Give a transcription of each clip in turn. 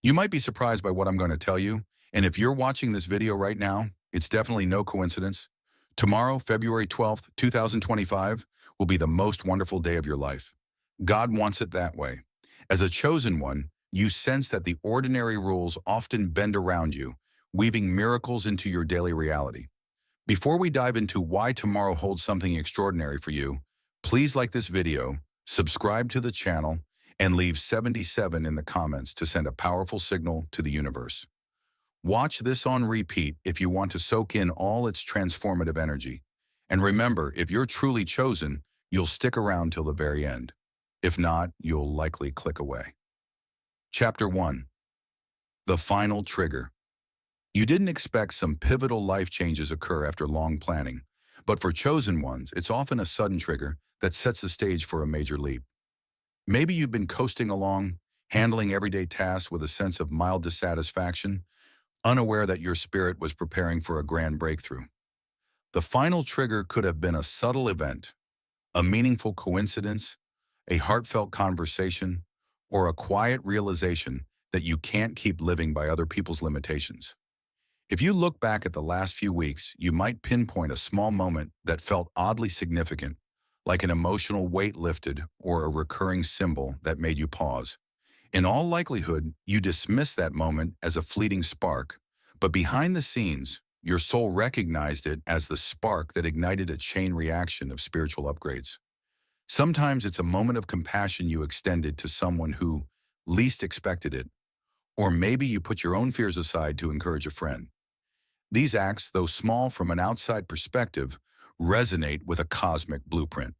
You might be surprised by what I'm going to tell you, and if you're watching this video right now, it's definitely no coincidence. Tomorrow, February 12th, 2025, will be the most wonderful day of your life. God wants it that way. As a chosen one, you sense that the ordinary rules often bend around you, weaving miracles into your daily reality. Before we dive into why tomorrow holds something extraordinary for you, please like this video, subscribe to the channel, and leave 77 in the comments to send a powerful signal to the universe. Watch this on repeat if you want to soak in all its transformative energy. And remember, if you're truly chosen, you'll stick around till the very end. If not, you'll likely click away. Chapter 1. The Final Trigger. You didn't expect some pivotal life changes occur after long planning, but for chosen ones, it's often a sudden trigger that sets the stage for a major leap. Maybe you've been coasting along, handling everyday tasks with a sense of mild dissatisfaction, unaware that your spirit was preparing for a grand breakthrough. The final trigger could have been a subtle event, a meaningful coincidence, a heartfelt conversation, or a quiet realization that you can't keep living by other people's limitations. If you look back at the last few weeks, you might pinpoint a small moment that felt oddly significant, like an emotional weight lifted or a recurring symbol that made you pause. In all likelihood, you dismiss that moment as a fleeting spark, but behind the scenes, your soul recognized it as the spark that ignited a chain reaction of spiritual upgrades. Sometimes it's a moment of compassion you extended to someone who least expected it, or maybe you put your own fears aside to encourage a friend. These acts, though small from an outside perspective, resonate with a cosmic blueprint.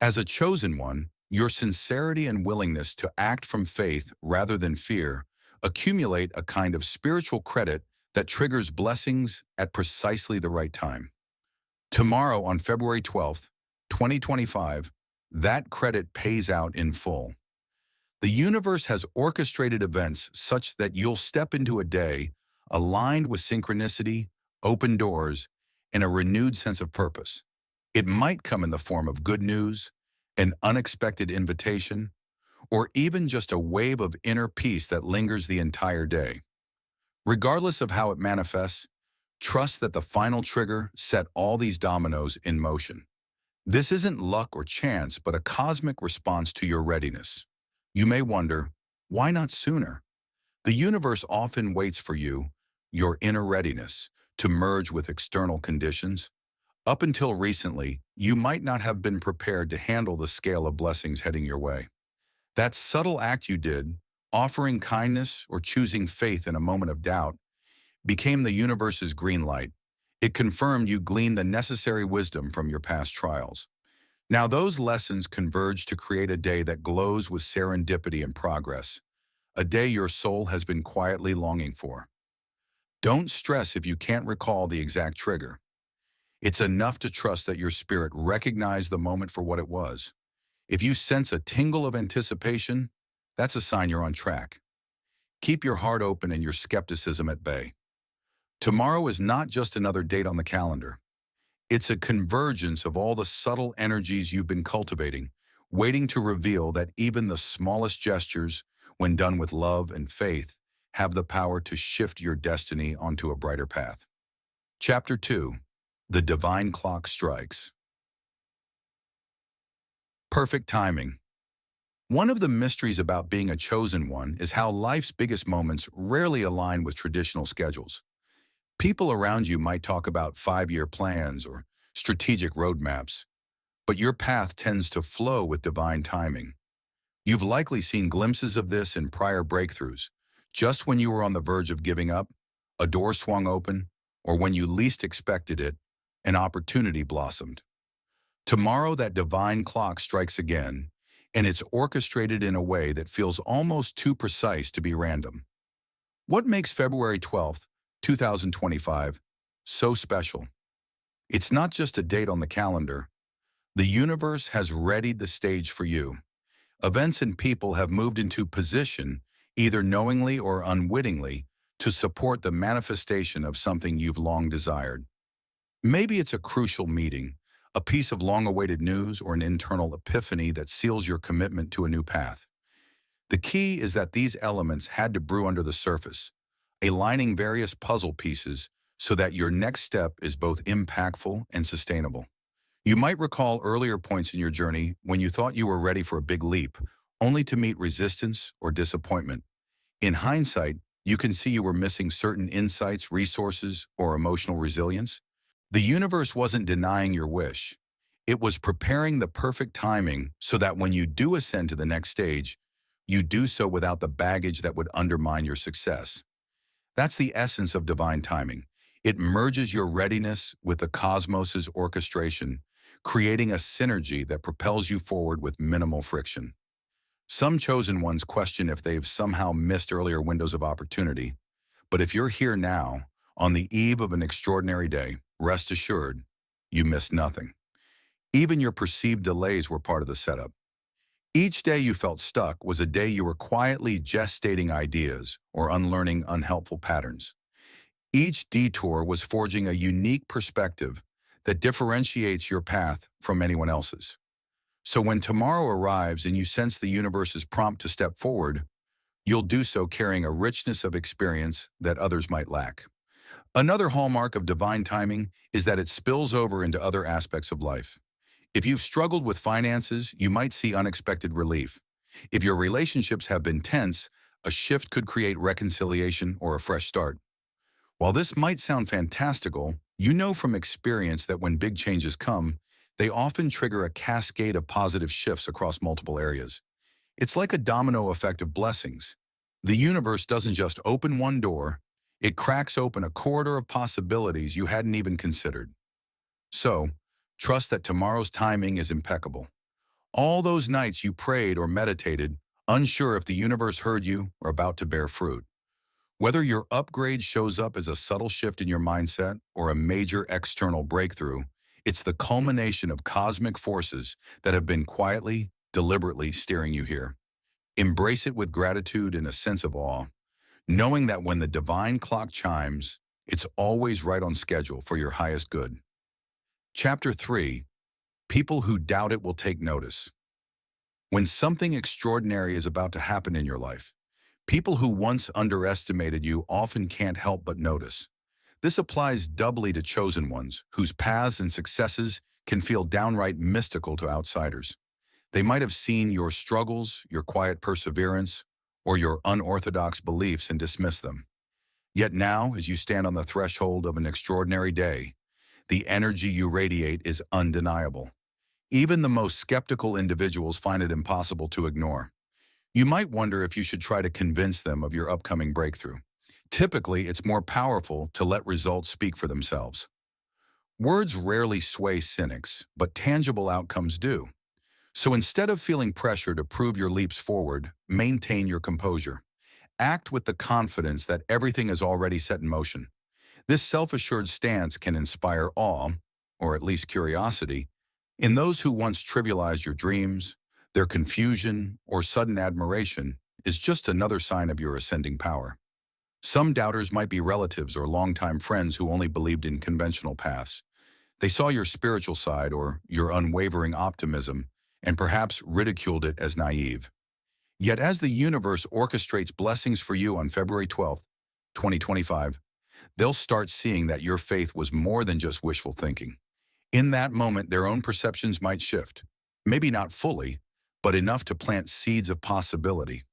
As a chosen one, your sincerity and willingness to act from faith rather than fear accumulate a kind of spiritual credit that triggers blessings at precisely the right time. Tomorrow, on February 12th, 2025, that credit pays out in full. The universe has orchestrated events such that you'll step into a day aligned with synchronicity, open doors, and a renewed sense of purpose. It might come in the form of good news, an unexpected invitation, or even just a wave of inner peace that lingers the entire day. Regardless of how it manifests, trust that the final trigger set all these dominoes in motion. This isn't luck or chance, but a cosmic response to your readiness. You may wonder, why not sooner? The universe often waits for you, your inner readiness, to merge with external conditions. Up until recently, you might not have been prepared to handle the scale of blessings heading your way. That subtle act you did, offering kindness or choosing faith in a moment of doubt, became the universe's green light. It confirmed you gleaned the necessary wisdom from your past trials. Now those lessons converge to create a day that glows with serendipity and progress, a day your soul has been quietly longing for. Don't stress if you can't recall the exact trigger. It's enough to trust that your spirit recognized the moment for what it was. If you sense a tingle of anticipation, that's a sign you're on track. Keep your heart open and your skepticism at bay. Tomorrow is not just another date on the calendar. It's a convergence of all the subtle energies you've been cultivating, waiting to reveal that even the smallest gestures, when done with love and faith, have the power to shift your destiny onto a brighter path. Chapter 2. The Divine Clock Strikes. Perfect timing. One of the mysteries about being a chosen one is how life's biggest moments rarely align with traditional schedules. People around you might talk about 5-year plans or strategic roadmaps, but your path tends to flow with divine timing. You've likely seen glimpses of this in prior breakthroughs. Just when you were on the verge of giving up, a door swung open, or when you least expected it, an opportunity blossomed. Tomorrow that divine clock strikes again, and it's orchestrated in a way that feels almost too precise to be random. What makes February 12th, 2025, so special? It's not just a date on the calendar. The universe has readied the stage for you. Events and people have moved into position, either knowingly or unwittingly, to support the manifestation of something you've long desired. Maybe it's a crucial meeting, a piece of long-awaited news, or an internal epiphany that seals your commitment to a new path. The key is that these elements had to brew under the surface, aligning various puzzle pieces so that your next step is both impactful and sustainable. You might recall earlier points in your journey when you thought you were ready for a big leap, only to meet resistance or disappointment. In hindsight, you can see you were missing certain insights, resources, or emotional resilience. The universe wasn't denying your wish. It was preparing the perfect timing so that when you do ascend to the next stage, you do so without the baggage that would undermine your success. That's the essence of divine timing. It merges your readiness with the cosmos's orchestration, creating a synergy that propels you forward with minimal friction. Some chosen ones question if they've somehow missed earlier windows of opportunity. But if you're here now, on the eve of an extraordinary day, rest assured, you missed nothing. Even your perceived delays were part of the setup. Each day you felt stuck was a day you were quietly gestating ideas or unlearning unhelpful patterns. Each detour was forging a unique perspective that differentiates your path from anyone else's. So when tomorrow arrives and you sense the universe's prompt to step forward, you'll do so carrying a richness of experience that others might lack. Another hallmark of divine timing is that it spills over into other aspects of life. If you've struggled with finances, you might see unexpected relief. If your relationships have been tense, a shift could create reconciliation or a fresh start. While this might sound fantastical, you know from experience that when big changes come, they often trigger a cascade of positive shifts across multiple areas. It's like a domino effect of blessings. The universe doesn't just open one door, it cracks open a corridor of possibilities you hadn't even considered. So, trust that tomorrow's timing is impeccable. All those nights you prayed or meditated, unsure if the universe heard you, are about to bear fruit. Whether your upgrade shows up as a subtle shift in your mindset or a major external breakthrough, it's the culmination of cosmic forces that have been quietly, deliberately steering you here. Embrace it with gratitude and a sense of awe, knowing that when the divine clock chimes, it's always right on schedule for your highest good. Chapter 3. People who doubt it will take notice. When something extraordinary is about to happen in your life, people who once underestimated you often can't help but notice. This applies doubly to chosen ones, whose paths and successes can feel downright mystical to outsiders. They might have seen your struggles, your quiet perseverance, or your unorthodox beliefs and dismissed them. Yet now, as you stand on the threshold of an extraordinary day, the energy you radiate is undeniable. Even the most skeptical individuals find it impossible to ignore. You might wonder if you should try to convince them of your upcoming breakthrough. Typically, it's more powerful to let results speak for themselves. Words rarely sway cynics, but tangible outcomes do. So instead of feeling pressure to prove your leaps forward, maintain your composure. Act with the confidence that everything is already set in motion. This self-assured stance can inspire awe, or at least curiosity, in those who once trivialized your dreams. Their confusion or sudden admiration is just another sign of your ascending power. Some doubters might be relatives or longtime friends who only believed in conventional paths. They saw your spiritual side or your unwavering optimism and perhaps ridiculed it as naive. Yet as the universe orchestrates blessings for you on February 12th, 2025, they'll start seeing that your faith was more than just wishful thinking. In that moment, their own perceptions might shift. Maybe not fully, but enough to plant seeds of possibility.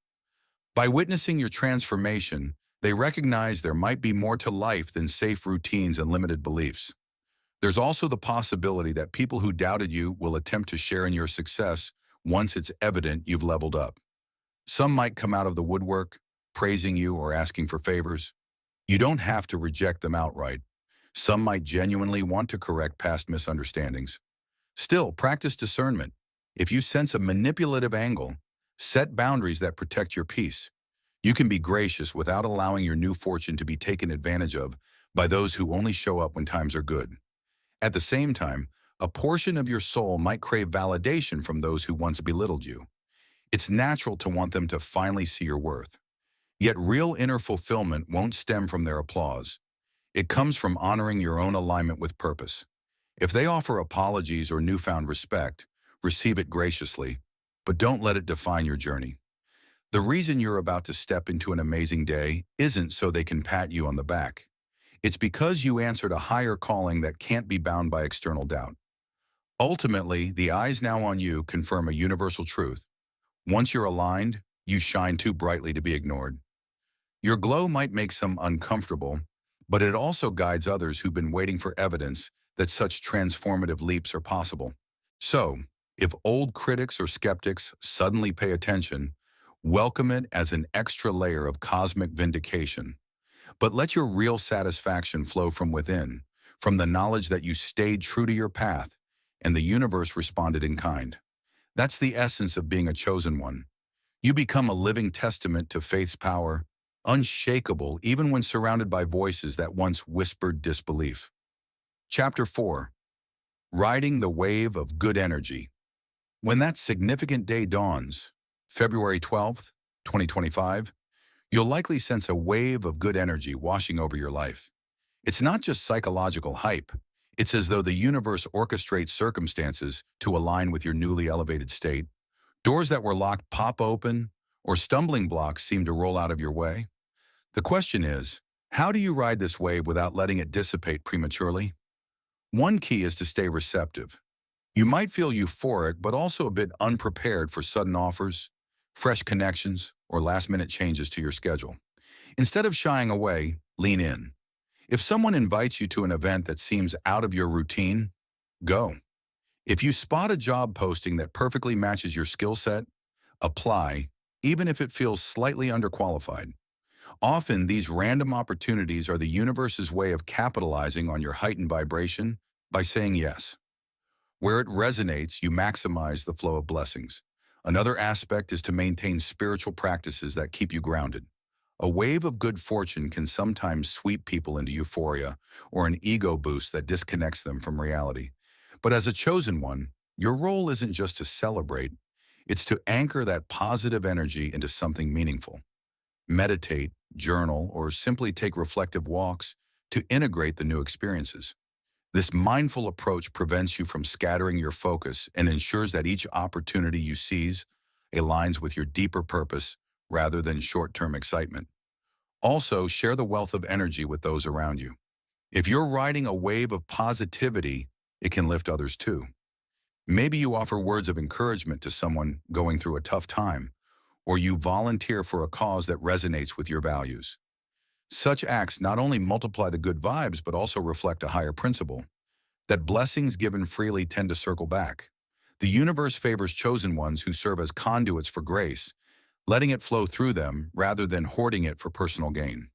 By witnessing your transformation, they recognize there might be more to life than safe routines and limited beliefs. There's also the possibility that people who doubted you will attempt to share in your success once it's evident you've leveled up. Some might come out of the woodwork, praising you or asking for favors. You don't have to reject them outright. Some might genuinely want to correct past misunderstandings. Still, practice discernment. If you sense a manipulative angle, set boundaries that protect your peace. You can be gracious without allowing your new fortune to be taken advantage of by those who only show up when times are good. At the same time, a portion of your soul might crave validation from those who once belittled you. It's natural to want them to finally see your worth. Yet real inner fulfillment won't stem from their applause. It comes from honoring your own alignment with purpose. If they offer apologies or newfound respect, receive it graciously, but don't let it define your journey. The reason you're about to step into an amazing day isn't so they can pat you on the back. It's because you answered a higher calling that can't be bound by external doubt. Ultimately, the eyes now on you confirm a universal truth. Once you're aligned, you shine too brightly to be ignored. Your glow might make some uncomfortable, but it also guides others who've been waiting for evidence that such transformative leaps are possible. So, if old critics or skeptics suddenly pay attention, welcome it as an extra layer of cosmic vindication. But let your real satisfaction flow from within, from the knowledge that you stayed true to your path, and the universe responded in kind. That's the essence of being a chosen one. You become a living testament to faith's power, unshakable even when surrounded by voices that once whispered disbelief. Chapter 4. Riding the Wave of Good Energy. When that significant day dawns, February 12th, 2025, you'll likely sense a wave of good energy washing over your life. It's not just psychological hype. It's as though the universe orchestrates circumstances to align with your newly elevated state. Doors that were locked pop open, or stumbling blocks seem to roll out of your way. The question is, how do you ride this wave without letting it dissipate prematurely? One key is to stay receptive. You might feel euphoric, but also a bit unprepared for sudden offers, fresh connections, or last-minute changes to your schedule. Instead of shying away, lean in. If someone invites you to an event that seems out of your routine, go. If you spot a job posting that perfectly matches your skill set, apply, even if it feels slightly underqualified. Often, these random opportunities are the universe's way of capitalizing on your heightened vibration by saying yes. Where it resonates, you maximize the flow of blessings. Another aspect is to maintain spiritual practices that keep you grounded. A wave of good fortune can sometimes sweep people into euphoria or an ego boost that disconnects them from reality. But as a chosen one, your role isn't just to celebrate, it's to anchor that positive energy into something meaningful. Meditate, journal, or simply take reflective walks to integrate the new experiences. This mindful approach prevents you from scattering your focus and ensures that each opportunity you seize aligns with your deeper purpose rather than short-term excitement. Also, share the wealth of energy with those around you. If you're riding a wave of positivity, it can lift others too. Maybe you offer words of encouragement to someone going through a tough time, or you volunteer for a cause that resonates with your values. Such acts not only multiply the good vibes, but also reflect a higher principle, that blessings given freely tend to circle back. The universe favors chosen ones who serve as conduits for grace, letting it flow through them rather than hoarding it for personal gain.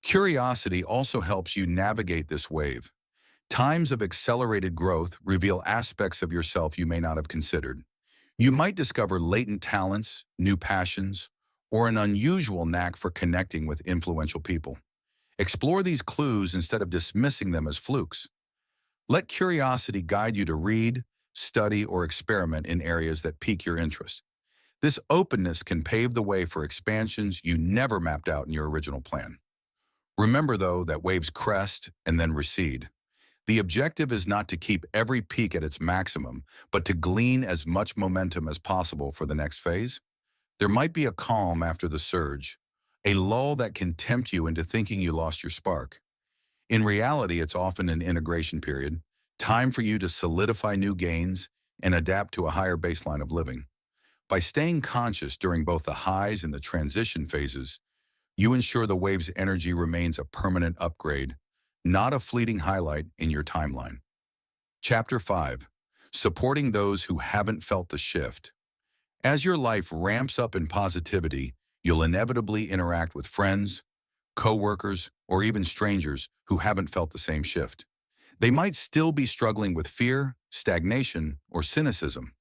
Curiosity also helps you navigate this wave. Times of accelerated growth reveal aspects of yourself you may not have considered. You might discover latent talents, new passions, or an unusual knack for connecting with influential people. Explore these clues instead of dismissing them as flukes. Let curiosity guide you to read, study, or experiment in areas that pique your interest. This openness can pave the way for expansions you never mapped out in your original plan. Remember, though, that waves crest and then recede. The objective is not to keep every peak at its maximum, but to glean as much momentum as possible for the next phase. There might be a calm after the surge, a lull that can tempt you into thinking you lost your spark. In reality, it's often an integration period, time for you to solidify new gains and adapt to a higher baseline of living. By staying conscious during both the highs and the transition phases, you ensure the wave's energy remains a permanent upgrade, not a fleeting highlight in your timeline. Chapter 5. Supporting those who haven't felt the shift. As your life ramps up in positivity, you'll inevitably interact with friends, coworkers, or even strangers who haven't felt the same shift. They might still be struggling with fear, stagnation, or cynicism.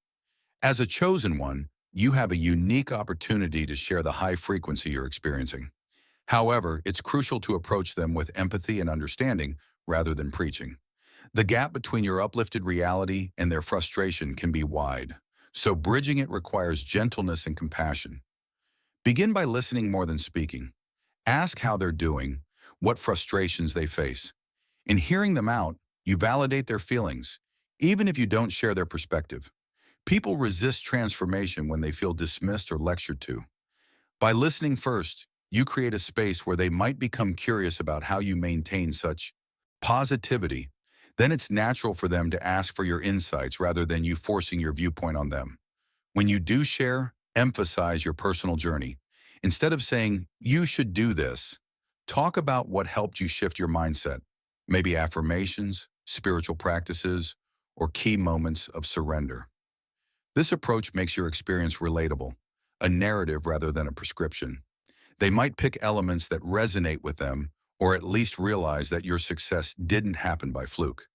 As a chosen one, you have a unique opportunity to share the high frequency you're experiencing. However, it's crucial to approach them with empathy and understanding rather than preaching. The gap between your uplifted reality and their frustration can be wide, so bridging it requires gentleness and compassion. Begin by listening more than speaking. Ask how they're doing, what frustrations they face. In hearing them out, you validate their feelings, even if you don't share their perspective. People resist transformation when they feel dismissed or lectured to. By listening first, you create a space where they might become curious about how you maintain such positivity. Then it's natural for them to ask for your insights rather than you forcing your viewpoint on them. When you do share, emphasize your personal journey. Instead of saying, you should do this, talk about what helped you shift your mindset. Maybe affirmations, spiritual practices, or key moments of surrender. This approach makes your experience relatable, a narrative rather than a prescription. They might pick elements that resonate with them, or at least realize that your success didn't happen by fluke.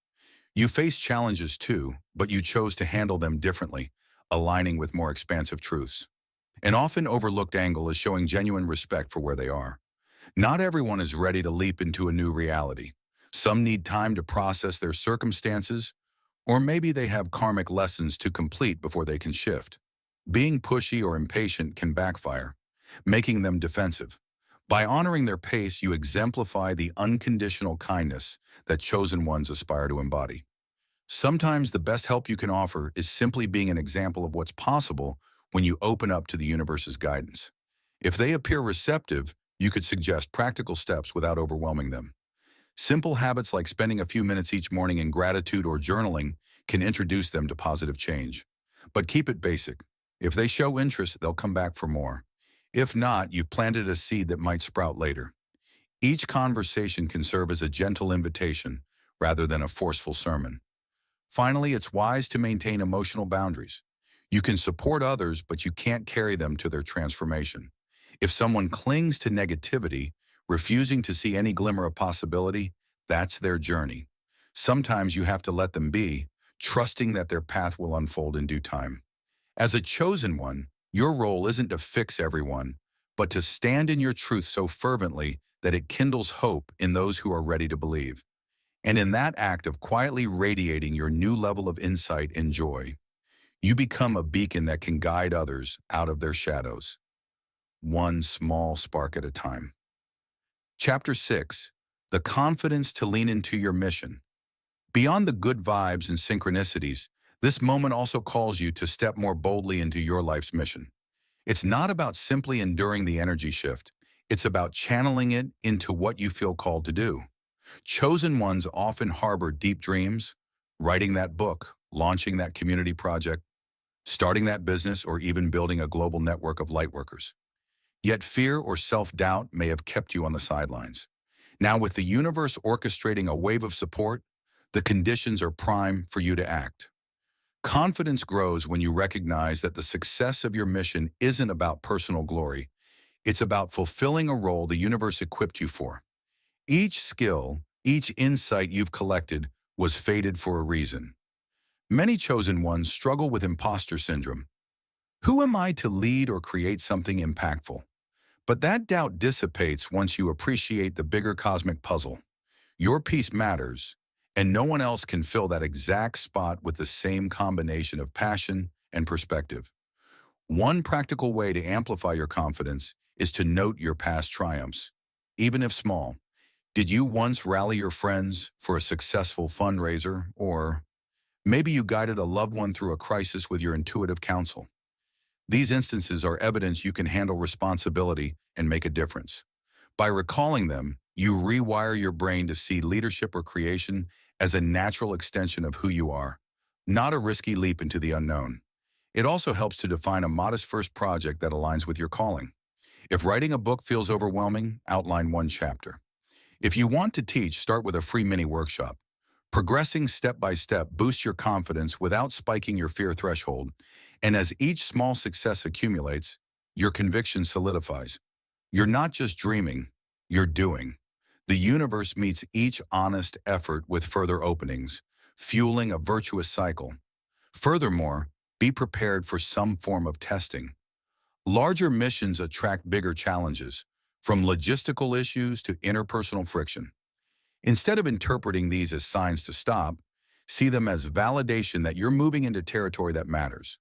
You face challenges too, but you chose to handle them differently, aligning with more expansive truths. An often overlooked angle is showing genuine respect for where they are. Not everyone is ready to leap into a new reality. Some need time to process their circumstances, or maybe they have karmic lessons to complete before they can shift. Being pushy or impatient can backfire, making them defensive. By honoring their pace, you exemplify the unconditional kindness that chosen ones aspire to embody. Sometimes the best help you can offer is simply being an example of what's possible when you open up to the universe's guidance. If they appear receptive, you could suggest practical steps without overwhelming them. Simple habits like spending a few minutes each morning in gratitude or journaling can introduce them to positive change. But keep it basic. If they show interest, they'll come back for more. If not, you've planted a seed that might sprout later. Each conversation can serve as a gentle invitation rather than a forceful sermon. Finally, it's wise to maintain emotional boundaries. You can support others, but you can't carry them to their transformation. If someone clings to negativity, refusing to see any glimmer of possibility, that's their journey. Sometimes you have to let them be, trusting that their path will unfold in due time. As a chosen one, your role isn't to fix everyone, but to stand in your truth so fervently that it kindles hope in those who are ready to believe. And in that act of quietly radiating your new level of insight and joy, you become a beacon that can guide others out of their shadows, one small spark at a time. Chapter 6, The Confidence to Lean into Your Mission. Beyond the good vibes and synchronicities, this moment also calls you to step more boldly into your life's mission. It's not about simply enduring the energy shift. It's about channeling it into what you feel called to do. Chosen ones often harbor deep dreams, writing that book, launching that community project, starting that business, or even building a global network of lightworkers. Yet fear or self-doubt may have kept you on the sidelines. Now, with the universe orchestrating a wave of support, the conditions are prime for you to act. Confidence grows when you recognize that the success of your mission isn't about personal glory. It's about fulfilling a role the universe equipped you for. Each skill, each insight you've collected was fated for a reason. Many chosen ones struggle with imposter syndrome. Who am I to lead or create something impactful? But that doubt dissipates once you appreciate the bigger cosmic puzzle. Your piece matters, and no one else can fill that exact spot with the same combination of passion and perspective. One practical way to amplify your confidence is to note your past triumphs, even if small. Did you once rally your friends for a successful fundraiser, or maybe you guided a loved one through a crisis with your intuitive counsel? These instances are evidence you can handle responsibility and make a difference. By recalling them, you rewire your brain to see leadership or creation as a natural extension of who you are, not a risky leap into the unknown. It also helps to define a modest first project that aligns with your calling. If writing a book feels overwhelming, outline one chapter. If you want to teach, start with a free mini workshop. Progressing step by step boosts your confidence without spiking your fear threshold, and as each small success accumulates, your conviction solidifies. You're not just dreaming, you're doing. The universe meets each honest effort with further openings, fueling a virtuous cycle. Furthermore, be prepared for some form of testing. Larger missions attract bigger challenges, from logistical issues to interpersonal friction. Instead of interpreting these as signs to stop, see them as validation that you're moving into territory that matters.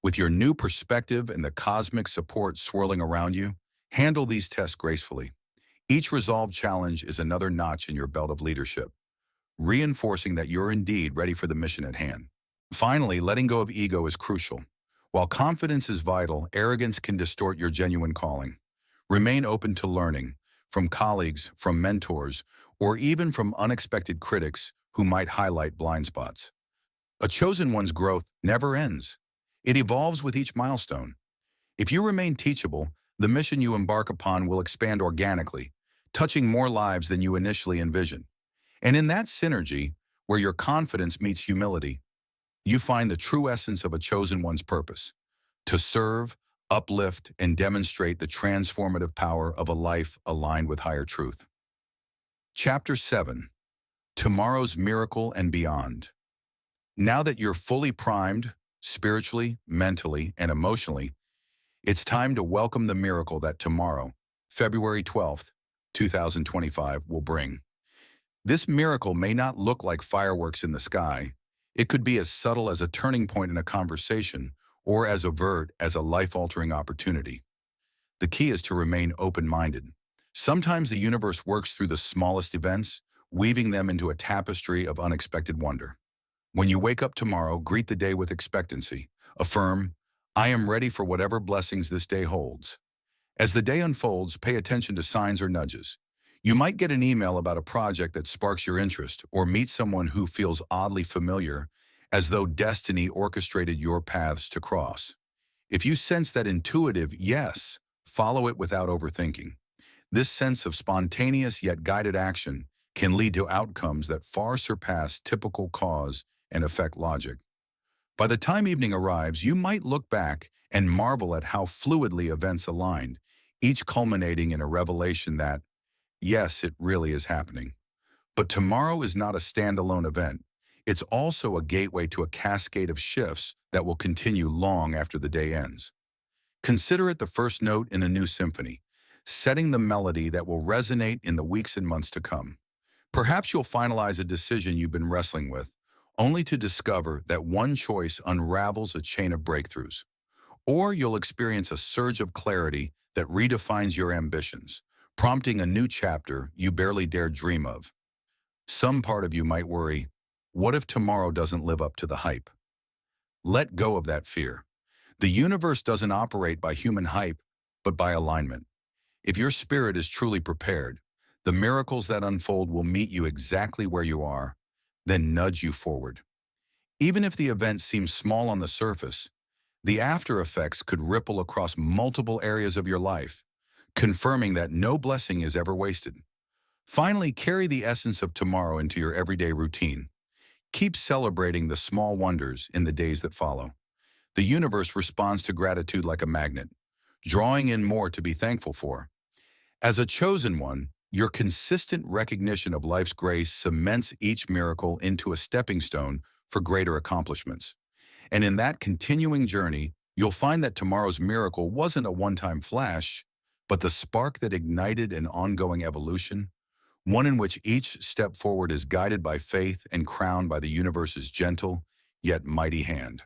With your new perspective and the cosmic support swirling around you, handle these tests gracefully. Each resolved challenge is another notch in your belt of leadership, reinforcing that you're indeed ready for the mission at hand. Finally, letting go of ego is crucial. While confidence is vital, arrogance can distort your genuine calling. Remain open to learning from colleagues, from mentors, or even from unexpected critics who might highlight blind spots. A chosen one's growth never ends. It evolves with each milestone. If you remain teachable, the mission you embark upon will expand organically, touching more lives than you initially envisioned. And in that synergy, where your confidence meets humility, you find the true essence of a chosen one's purpose: to serve, uplift, and demonstrate the transformative power of a life aligned with higher truth. Chapter 7. Tomorrow's Miracle and Beyond. Now that you're fully primed, spiritually, mentally, and emotionally, it's time to welcome the miracle that tomorrow, February 12th, 2025, will bring. This miracle may not look like fireworks in the sky. It could be as subtle as a turning point in a conversation or as overt as a life-altering opportunity. The key is to remain open-minded. Sometimes the universe works through the smallest events, weaving them into a tapestry of unexpected wonder. When you wake up tomorrow, greet the day with expectancy. Affirm, "I am ready for whatever blessings this day holds." As the day unfolds, pay attention to signs or nudges. You might get an email about a project that sparks your interest, or meet someone who feels oddly familiar, as though destiny orchestrated your paths to cross. If you sense that intuitive yes, follow it without overthinking. This sense of spontaneous yet guided action can lead to outcomes that far surpass typical cause and effect logic. By the time evening arrives, you might look back and marvel at how fluidly events aligned, each culminating in a revelation that, yes, it really is happening. But tomorrow is not a standalone event. It's also a gateway to a cascade of shifts that will continue long after the day ends. Consider it the first note in a new symphony, setting the melody that will resonate in the weeks and months to come. Perhaps you'll finalize a decision you've been wrestling with, only to discover that one choice unravels a chain of breakthroughs. Or you'll experience a surge of clarity that redefines your ambitions, prompting a new chapter you barely dared dream of. Some part of you might worry, what if tomorrow doesn't live up to the hype? Let go of that fear. The universe doesn't operate by human hype, but by alignment. If your spirit is truly prepared, the miracles that unfold will meet you exactly where you are, then nudge you forward. Even if the event seems small on the surface, the after effects could ripple across multiple areas of your life, confirming that no blessing is ever wasted. Finally, carry the essence of tomorrow into your everyday routine. Keep celebrating the small wonders in the days that follow. The universe responds to gratitude like a magnet, drawing in more to be thankful for. As a chosen one, your consistent recognition of life's grace cements each miracle into a stepping stone for greater accomplishments. And in that continuing journey, you'll find that tomorrow's miracle wasn't a one-time flash, but the spark that ignited an ongoing evolution, one in which each step forward is guided by faith and crowned by the universe's gentle yet mighty hand.